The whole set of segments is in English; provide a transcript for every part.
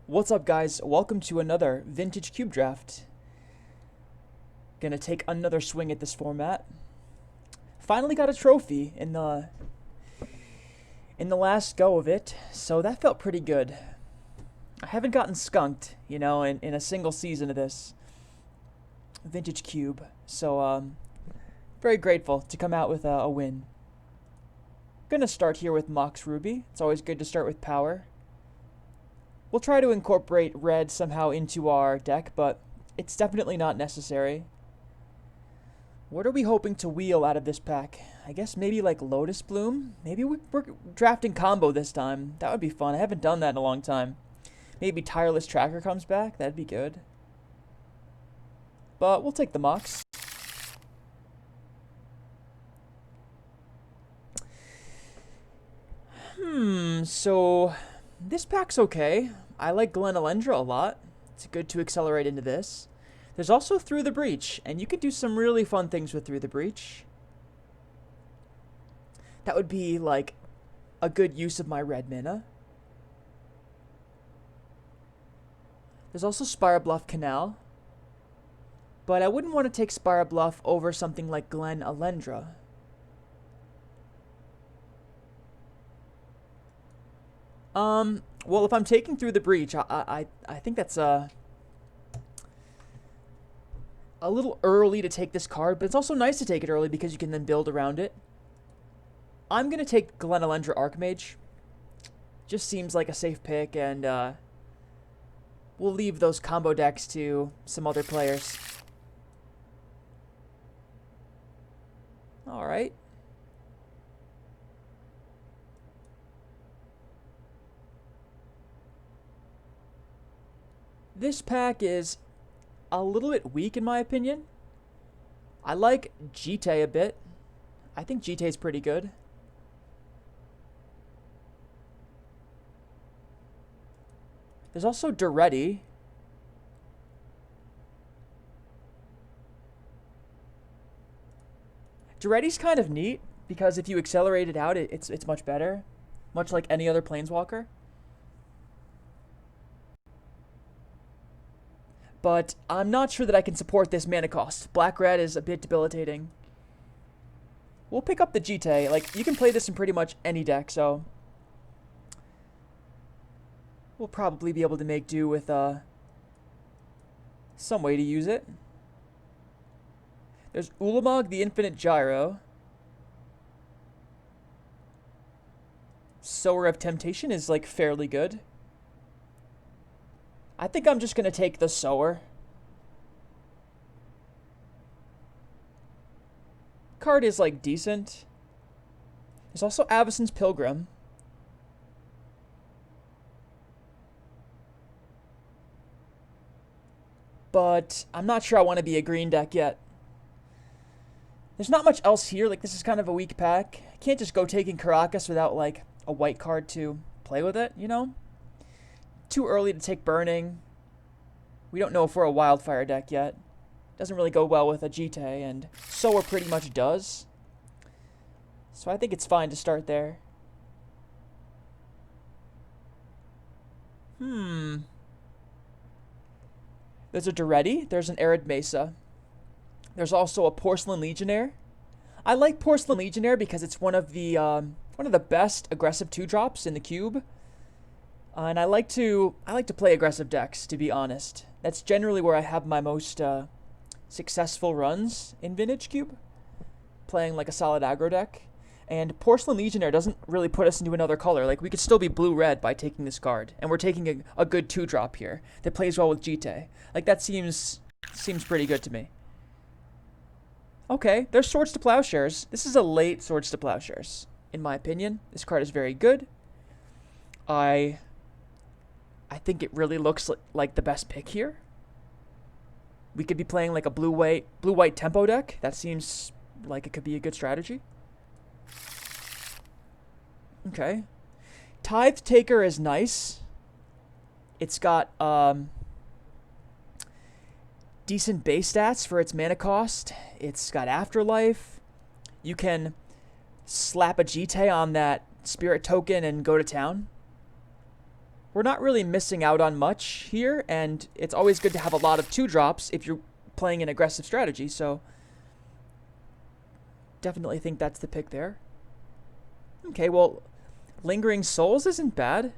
What's up, guys? Welcome to another Vintage Cube Draft. Gonna take another swing at this format. Finally got a trophy in the last go of it, so that felt pretty good. I haven't gotten skunked, in a single season of this Vintage Cube, so very grateful to come out with a win. Gonna start here with Mox Ruby. It's always good to start with power. We'll try to incorporate red somehow into our deck, but it's definitely not necessary. What are we hoping to wheel out of this pack? I guess maybe like Lotus Bloom? Maybe we're drafting combo this time. That would be fun. I haven't done that in a long time. Maybe Tireless Tracker comes back. That'd be good. But we'll take the Mox. So this pack's okay. I like Glen Elendra a lot. It's good to accelerate into this. There's also Through the Breach, and you could do some really fun things with Through the Breach. That would be like a good use of my red mana. There's also Spire Bluff Canal, but I wouldn't want to take Spire Bluff over something like Glen Elendra. Well, if I'm taking Through the Breach, I think that's a little early to take this card, but it's also nice to take it early because you can then build around it. I'm going to take Glen Elendra Archmage. Just seems like a safe pick, and we'll leave those combo decks to some other players. Alright. This pack is a little bit weak in my opinion. I like Jite a bit. I think Jite is pretty good. There's also Duretti. Duretti's kind of neat because if you accelerate it out, it's much better. Much like any other Planeswalker. But I'm not sure that I can support this mana cost. Black-red is a bit debilitating. We'll pick up the Jite. Like, you can play this in pretty much any deck, so we'll probably be able to make do with some way to use it. There's Ulamog, the Infinite Gyro. Sower of Temptation is, like, fairly good. I think I'm just going to take the Sower. Card is, like, decent. There's also Avacyn's Pilgrim. But I'm not sure I want to be a green deck yet. There's not much else here. Like, this is kind of a weak pack. I can't just go taking Caracas without, like, a white card to play with it, you know? Too early to take Burning. We don't know if we're a Wildfire deck yet. Doesn't really go well with a Jite, and Sower pretty much does. So I think it's fine to start there. There's a Duretti. There's an Arid Mesa. There's also a Porcelain Legionnaire. I like Porcelain Legionnaire because it's one of the best aggressive 2-drops in the cube. And I like to play aggressive decks, to be honest. That's generally where I have my most successful runs in Vintage Cube, playing like a solid aggro deck. And Porcelain Legionnaire doesn't really put us into another color. Like, we could still be blue-red by taking this card, and we're taking a good 2-drop here that plays well with Jite. Like, that seems pretty good to me. Okay, there's Swords to Plowshares. This is a late Swords to Plowshares, in my opinion. This card is very good. I think it really looks like the best pick here. We could be playing like a blue-white tempo deck. That seems like it could be a good strategy. Okay. Tithe Taker is nice. It's got decent base stats for its mana cost. It's got Afterlife. You can slap a Jite on that Spirit token and go to town. we're not really missing out on much here, and it's always good to have a lot of 2-drops if you're playing an aggressive strategy, so definitely think that's the pick there. Okay, well, Lingering Souls isn't bad.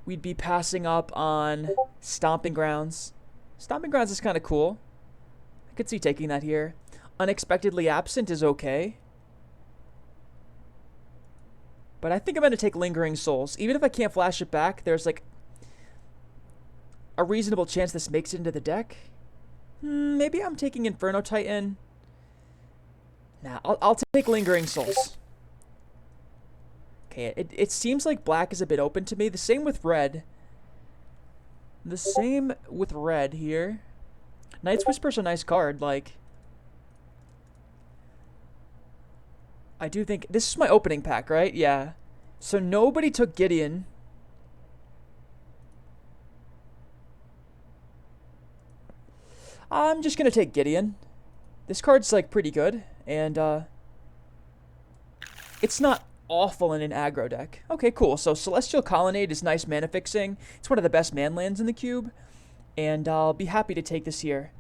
We'd be passing up on Stomping Grounds. Stomping Grounds is kind of cool. I could see taking that here. Unexpectedly Absent is okay. But I think I'm going to take Lingering Souls. Even if I can't flash it back, there's like a reasonable chance this makes it into the deck. Maybe I'm taking Inferno Titan. Nah, I'll take Lingering Souls. Okay, it seems like black is a bit open to me. The same with red. The same with red here. Night's Whisper's a nice card, like... I do think... This is my opening pack, right? Yeah. So nobody took Gideon. I'm just gonna take Gideon. This card's, like, pretty good. And, it's not awful in an aggro deck. Okay, cool. So Celestial Colonnade is nice mana fixing. It's one of the best man lands in the cube. And I'll be happy to take this here.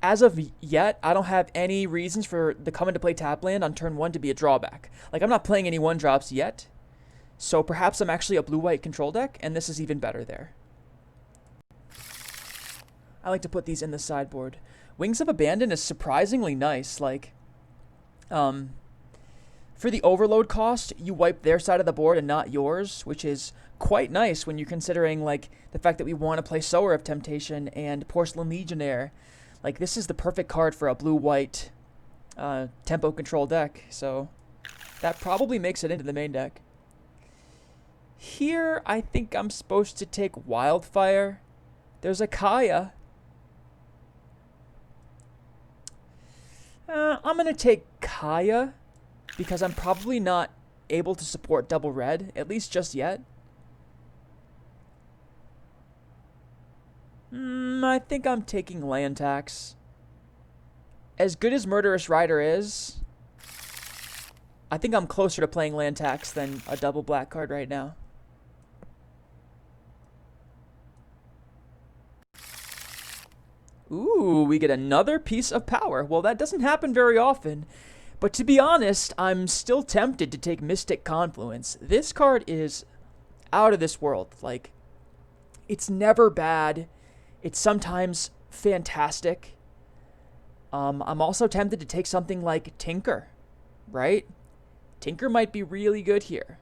As of yet, I don't have any reasons for the come into play tap land on turn 1 to be a drawback. Like, I'm not playing any 1-drops yet. So perhaps I'm actually a blue-white control deck, and this is even better there. I like to put these in the sideboard. Wings of Abandon is surprisingly nice. Like, for the overload cost, you wipe their side of the board and not yours, which is quite nice when you're considering, like, the fact that we want to play Sower of Temptation and Porcelain Legionnaire. Like, this is the perfect card for a blue-white tempo control deck, so that probably makes it into the main deck. Here, I think I'm supposed to take Wildfire. There's a Kaya. I'm going to take Kaya because I'm probably not able to support double red, at least just yet. I think I'm taking land tax. As good as Murderous Rider is, I think I'm closer to playing land tax than a double black card right now. Ooh, we get another piece of power. Well, that doesn't happen very often. But to be honest, I'm still tempted to take Mystic Confluence. This card is out of this world. Like, it's never bad. It's sometimes fantastic. I'm also tempted to take something like Tinker, right? Tinker might be really good here.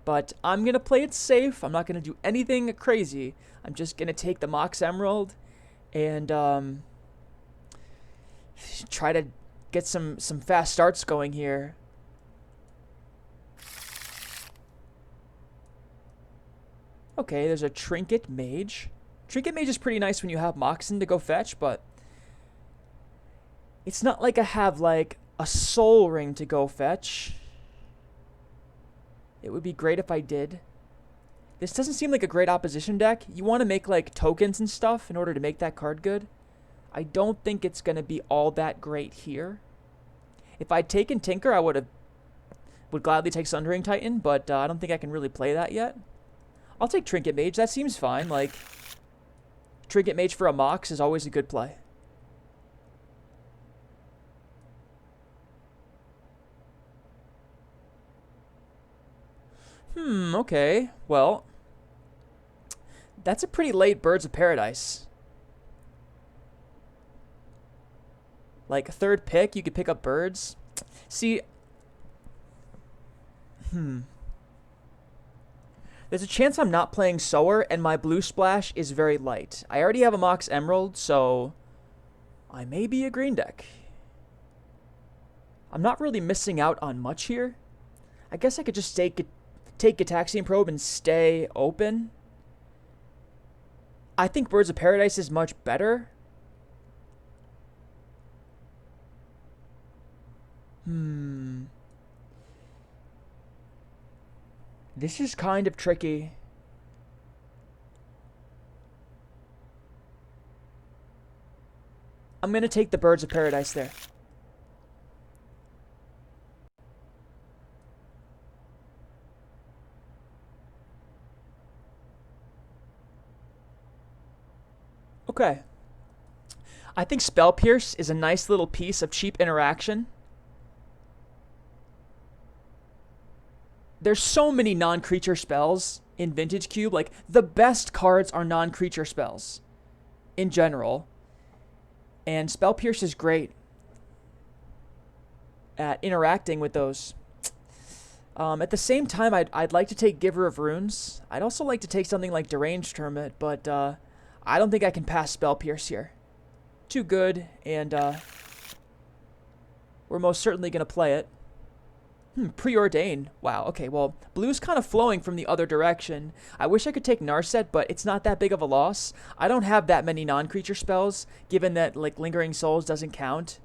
But I'm going to play it safe. I'm not going to do anything crazy. I'm just going to take the Mox Emerald and try to get some fast starts going here. Okay, there's a Trinket Mage. Trinket Mage is pretty nice when you have Moxen to go fetch, but it's not like I have, like, a Soul Ring to go fetch. It would be great if I did. This doesn't seem like a great opposition deck. You want to make, like, tokens and stuff in order to make that card good. I don't think it's going to be all that great here. If I'd taken Tinker, I would gladly take Sundering Titan, but I don't think I can really play that yet. I'll take Trinket Mage. That seems fine. Like, Trinket Mage for a Mox is always a good play. Okay. Well, that's a pretty late Birds of Paradise. Like, third pick, you could pick up birds. See, there's a chance I'm not playing Sower, and my blue splash is very light. I already have a Mox Emerald, so I may be a green deck. I'm not really missing out on much here. I guess I could just take Gitaxian Probe and stay open. I think Birds of Paradise is much better. This is kind of tricky. I'm going to take the Birds of Paradise there. Okay. I think Spell Pierce is a nice little piece of cheap interaction. There's so many non-creature spells in Vintage Cube. Like, the best cards are non-creature spells in general. And Spell Pierce is great at interacting with those. At the same time, I'd like to take Giver of Runes. I'd also like to take something like Deranged Hermit, but I don't think I can pass Spell Pierce here. Too good, and we're most certainly going to play it. Preordain. Wow, okay, well, blue's kind of flowing from the other direction. I wish I could take Narset, but it's not that big of a loss. I don't have that many non-creature spells, given that, like, Lingering Souls doesn't count.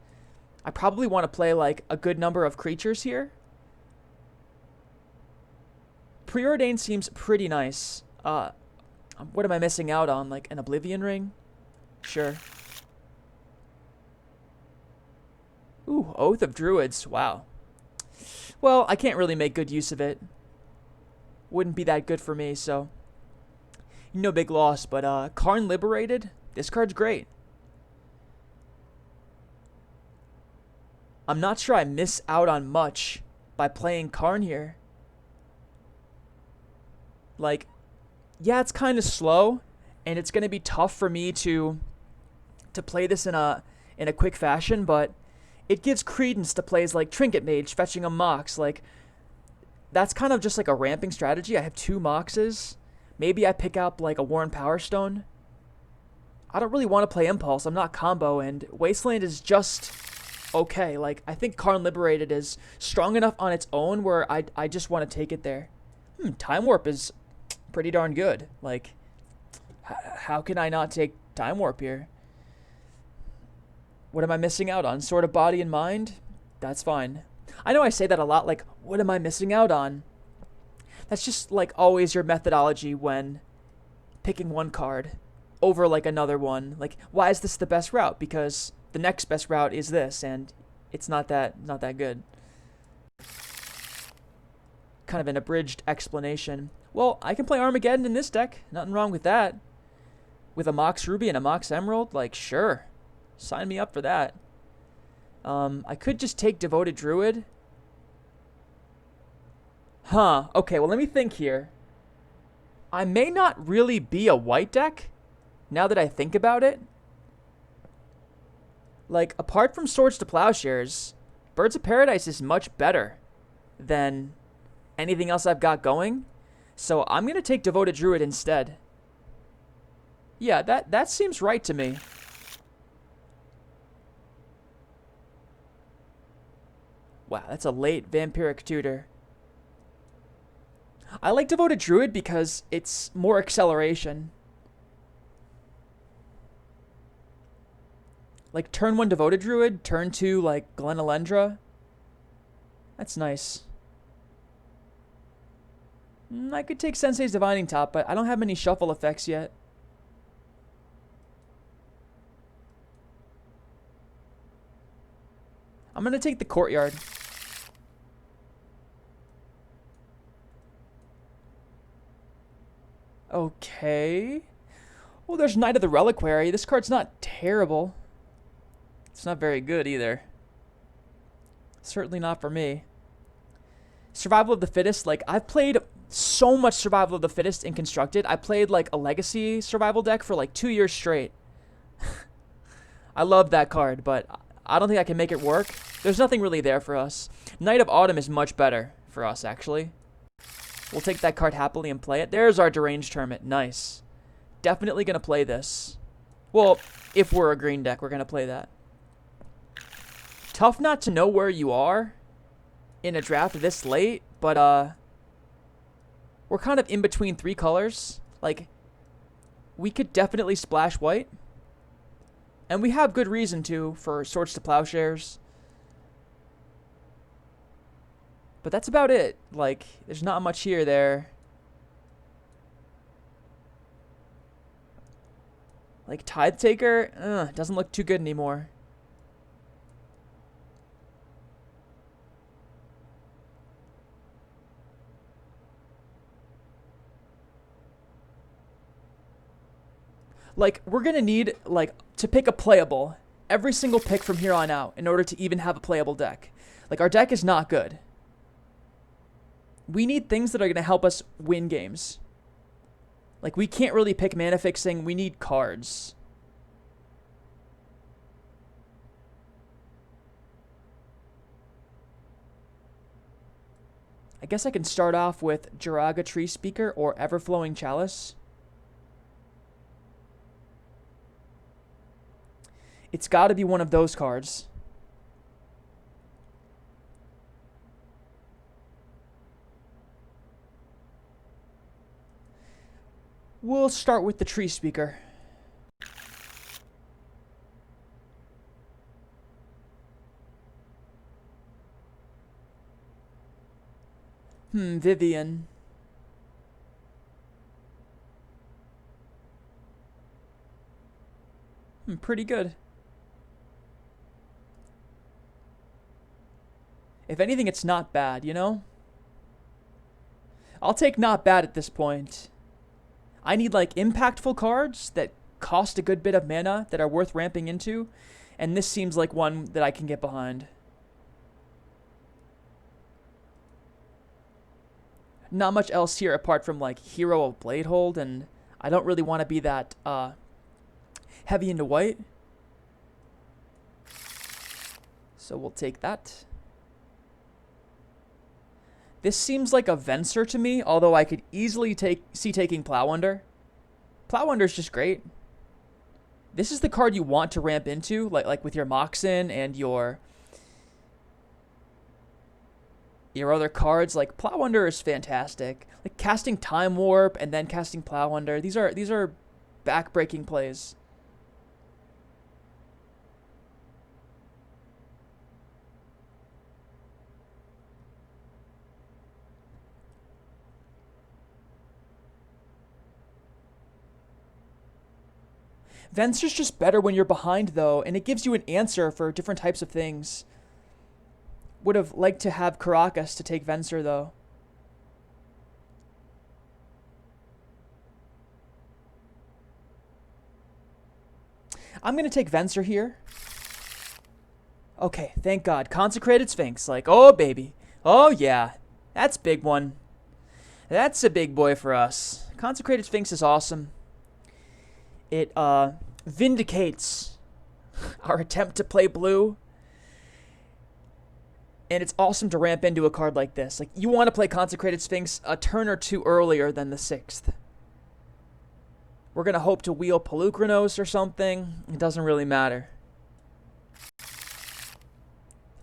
I probably want to play, like, a good number of creatures here. Preordain seems pretty nice. What am I missing out on? Like, an Oblivion Ring? Sure. Ooh, Oath of Druids. Wow. Well, I can't really make good use of it. Wouldn't be that good for me, so no big loss. But Karn Liberated, this card's great. I'm not sure I miss out on much by playing Karn here. Like, yeah, it's kind of slow, and it's going to be tough for me to play this in a quick fashion, but it gives credence to plays like Trinket Mage, fetching a Mox. Like, that's kind of just like a ramping strategy. I have 2 Moxes. Maybe I pick up like a Worn Power Stone. I don't really want to play Impulse. I'm not combo, and Wasteland is just okay. Like, I think Karn Liberated is strong enough on its own where I just want to take it there. Time Warp is pretty darn good. Like, how can I not take Time Warp here? What am I missing out on? Sort of Body and Mind? That's fine. I know I say that a lot, like, what am I missing out on? That's just, like, always your methodology when picking one card over, like, another one. Like, why is this the best route? Because the next best route is this, and it's not that good. Kind of an abridged explanation. Well, I can play Armageddon in this deck. Nothing wrong with that. With a Mox Ruby and a Mox Emerald, like, sure. Sign me up for that. I could just take Devoted Druid. Okay, well, let me think here. I may not really be a white deck, now that I think about it. Like, apart from Swords to Plowshares, Birds of Paradise is much better than anything else I've got going. So I'm going to take Devoted Druid instead. Yeah, that seems right to me. Wow, that's a late Vampiric Tutor. I like Devoted Druid because it's more acceleration. Like, turn 1 Devoted Druid, turn 2, like, Glenalendra. That's nice. I could take Sensei's Divining Top, but I don't have many shuffle effects yet. I'm going to take the Courtyard. Okay. Well, there's Knight of the Reliquary. This card's not terrible. It's not very good either. Certainly not for me. Survival of the Fittest. Like, I've played so much Survival of the Fittest in Constructed. I played, like, a Legacy survival deck for, like, 2 years straight. I love that card, but I don't think I can make it work. There's nothing really there for us. Knight of Autumn is much better for us, actually. We'll take that card happily and play it. There's our Deranged Hermit. Nice. Definitely going to play this. Well, if we're a green deck, we're going to play that. Tough not to know where you are in a draft this late, but we're kind of in between 3 colors. Like, we could definitely splash white. And we have good reason to for Swords to Plowshares. But that's about it. Like, there's not much here there. Like, Tithe Taker, doesn't look too good anymore. Like, we're going to need, like, to pick a playable every single pick from here on out in order to even have a playable deck. Like, our deck is not good. We need things that are going to help us win games. Like, we can't really pick mana fixing. We need cards. I guess I can start off with Jiraga Tree Speaker or Everflowing Chalice. It's got to be one of those cards. We'll start with the Tree Speaker. Vivian. Pretty good. If anything, it's not bad, you know? I'll take not bad at this point. I need, like, impactful cards that cost a good bit of mana that are worth ramping into, and this seems like one that I can get behind. Not much else here apart from, like, Hero of Bladehold, and I don't really want to be that heavy into white. So we'll take that. This seems like a Venser to me, although I could easily see taking Plow Under. Plow Under is just great. This is the card you want to ramp into, like with your Moxen and your other cards. Like, Plow Under is fantastic. Like, casting Time Warp and then casting Plow Under. These are back-breaking plays. Venser's just better when you're behind, though, and it gives you an answer for different types of things. Would have liked to have Caracas to take Venser, though. I'm going to take Venser here. Okay, thank God. Consecrated Sphinx. Like, oh, baby. Oh, yeah. That's a big one. That's a big boy for us. Consecrated Sphinx is awesome. It vindicates our attempt to play blue. And it's awesome to ramp into a card like this. Like, you want to play Consecrated Sphinx a turn or two earlier than the 6th. We're going to hope to wheel Pelucranos or something. It doesn't really matter.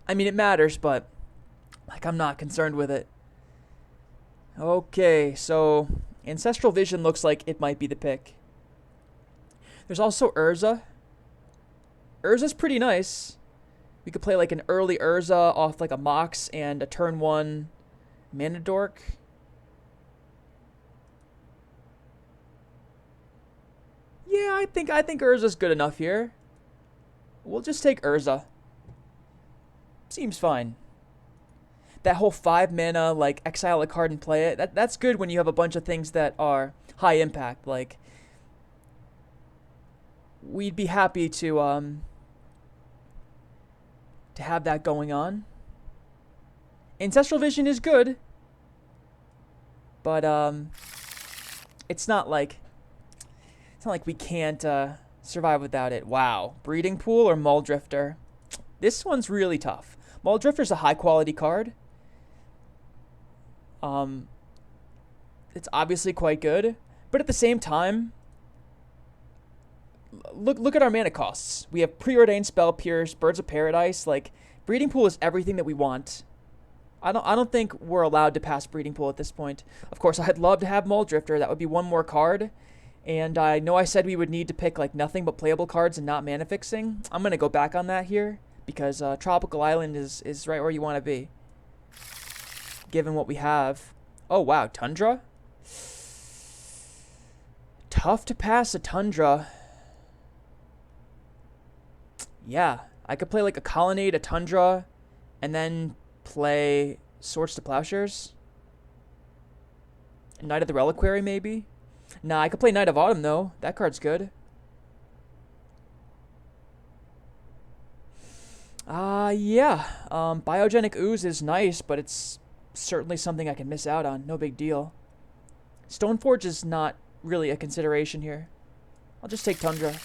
I mean, it matters, but, like, I'm not concerned with it. Okay, so Ancestral Vision looks like it might be the pick. There's also Urza. Urza's pretty nice. We could play like an early Urza off like a Mox and a turn 1 Mana Dork. Yeah, I think Urza's good enough here. We'll just take Urza. Seems fine. That whole 5 mana, like, exile a card and play it, that's good when you have a bunch of things that are high impact. Like, we'd be happy to have that going on. Ancestral Vision is good, but it's not like we can't survive without it. Wow, Breeding Pool or Muldrifter? This one's really tough. Muldrifter's a high quality card. It's obviously quite good, but at the same time, look at our mana costs. We have Preordained Spell Pierce, Birds of Paradise. Like, Breeding Pool is everything that we want. I don't think we're allowed to pass Breeding Pool at this point. Of course, I'd love to have Muldrifter. That would be one more card. And I know I said we would need to pick like nothing but playable cards and not mana fixing. I'm gonna go back on that here because Tropical Island is right where you want to be, given what we have. Oh wow, Tundra. Tough to pass a Tundra. Yeah, I could play like a Colonnade, a Tundra, and then play Swords to Plowshares. Knight of the Reliquary, maybe? Nah, I could play Knight of Autumn, though. That card's good. Yeah. Biogenic ooze is nice, but it's certainly something I can miss out on. No big deal. Stoneforge is not really a consideration here. I'll just take Tundra.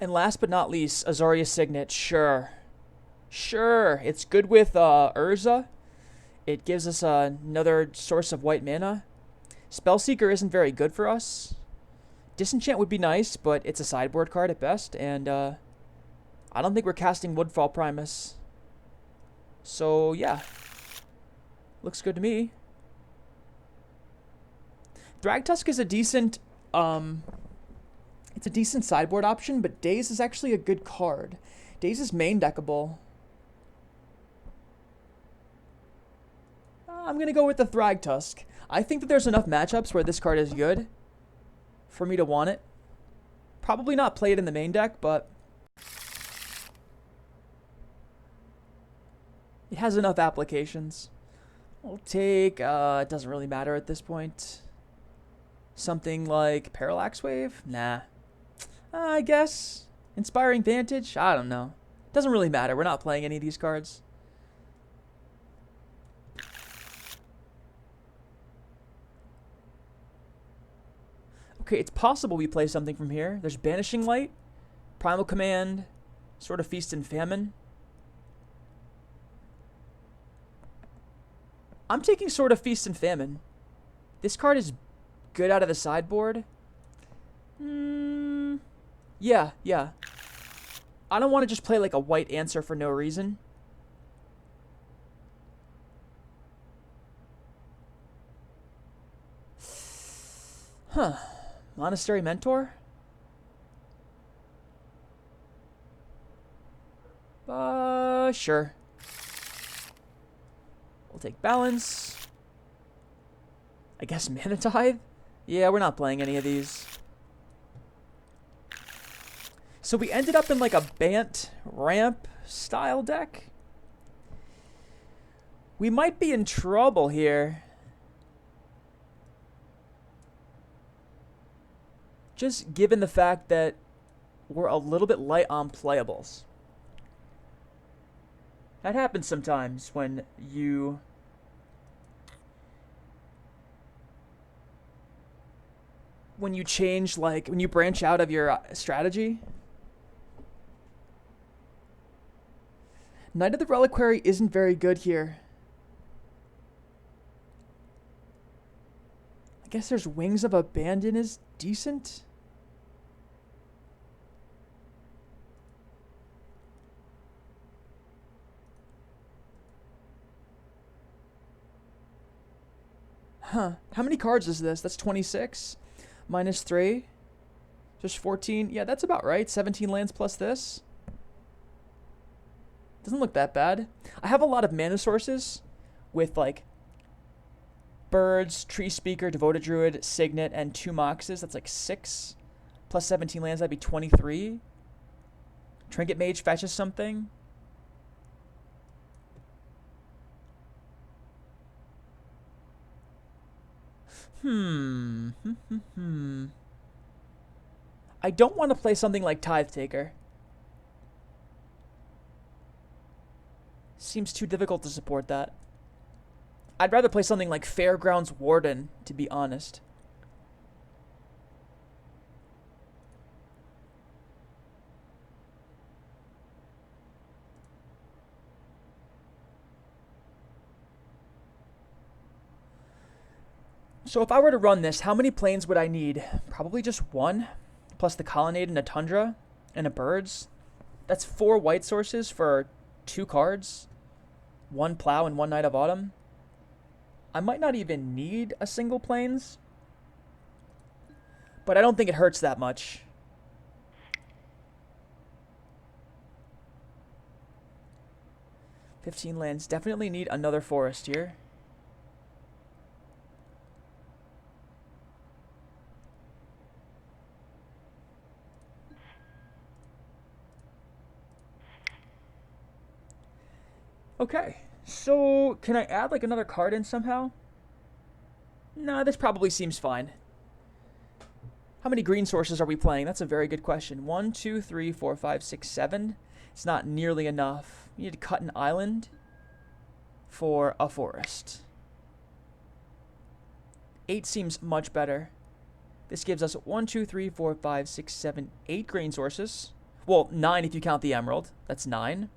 And last but not least, Azaria Signet. Sure. Sure. It's good with Urza. It gives us another source of white mana. Spellseeker isn't very good for us. Disenchant would be nice, but it's a sideboard card at best, and I don't think we're casting Woodfall Primus. So, yeah. Looks good to me. Thragtusk is a decent, it's a decent sideboard option, but Daze is actually a good card. Daze is main deckable. I'm going to go with the Thragtusk. I think that there's enough matchups where this card is good for me to want it. Probably not play it in the main deck, but it has enough applications. We'll take, it doesn't really matter at this point. Something like Parallax Wave? Nah. I guess. Inspiring Vantage? I don't know. Doesn't really matter. We're not playing any of these cards. Okay, it's possible we play something from here. There's Banishing Light, Primal Command, Sword of Feast and Famine. I'm taking Sword of Feast and Famine. This card is good out of the sideboard. Yeah. I don't want to just play like a white answer for no reason. Huh. Monastery Mentor? Sure. We'll take Balance. I guess Mana Tithe? Yeah, we're not playing any of these. So we ended up in like a Bant ramp style deck. We might be in trouble here. Just given the fact that we're a little bit light on playables. That happens sometimes when you change, like, when you branch out of your strategy. Knight of the Reliquary isn't very good here. I guess there's Wings of Abandon is decent. Huh. How many cards is this? That's 26. Minus 3. Just 14. Yeah, that's about right. 17 lands plus this. Doesn't look that bad. I have a lot of mana sources with, like, Birds, Tree Speaker, Devoted Druid, Signet, and 2 Moxes. That's like 6. Plus 17 lands, that'd be 23. Trinket Mage fetches something. I don't want to play something like Tithe Taker. Seems too difficult to support that. I'd rather play something like Fairgrounds Warden, to be honest. So if I were to run this, how many planes would I need? Probably just 1, plus the Colonnade and a Tundra, and a Birds. That's 4 white sources for 2 cards. 1 Plow and 1 Knight of Autumn. I might not even need a single planes, but I don't think it hurts that much. $15 lands. Definitely need another forest here. Okay, so can I add like another card in somehow? Nah, this probably seems fine. How many green sources are we playing? That's a very good question. 1, 2, 3, 4, 5, 6, 7. It's not nearly enough. You need to cut an island for a forest. 8 seems much better. This gives us 1, 2, 3, 4, 5, 6, 7, 8 green sources. Well, 9 if you count the emerald. That's 9.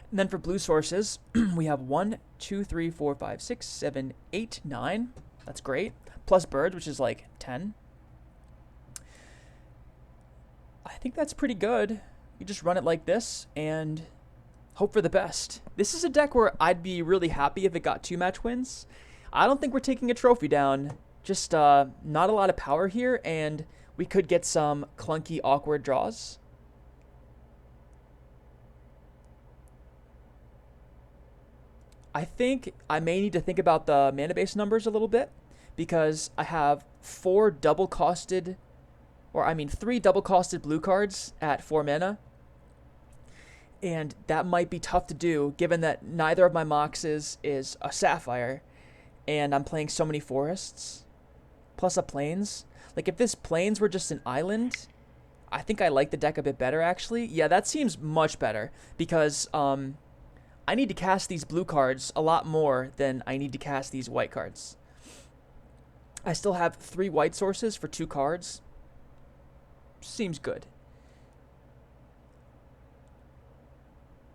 And then for blue sources, we have 1, 2, 3, 4, 5, 6, 7, 8, 9. That's great. Plus birds, which is like 10. I think that's pretty good. You just run it like this and hope for the best. This is a deck where I'd be really happy if it got 2 match wins. I don't think we're taking a trophy down. Just not a lot of power here, and we could get some clunky, awkward draws. I think I may need to think about the mana base numbers a little bit, because I have 3 double-costed blue cards at 4 mana. And that might be tough to do, given that neither of my Moxes is a Sapphire, and I'm playing so many forests, plus a Plains. Like, if this Plains were just an island, I think I like the deck a bit better, actually. Yeah, that seems much better, because I need to cast these blue cards a lot more than I need to cast these white cards. I still have 3 white sources for 2 cards. Seems good.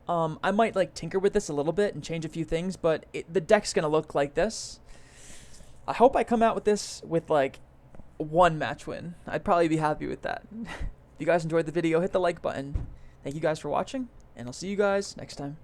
I might like tinker with this a little bit and change a few things, but the deck's gonna look like this. I hope I come out with this with like 1 match win. I'd probably be happy with that. If you guys enjoyed the video, hit the like button. Thank you guys for watching, and I'll see you guys next time.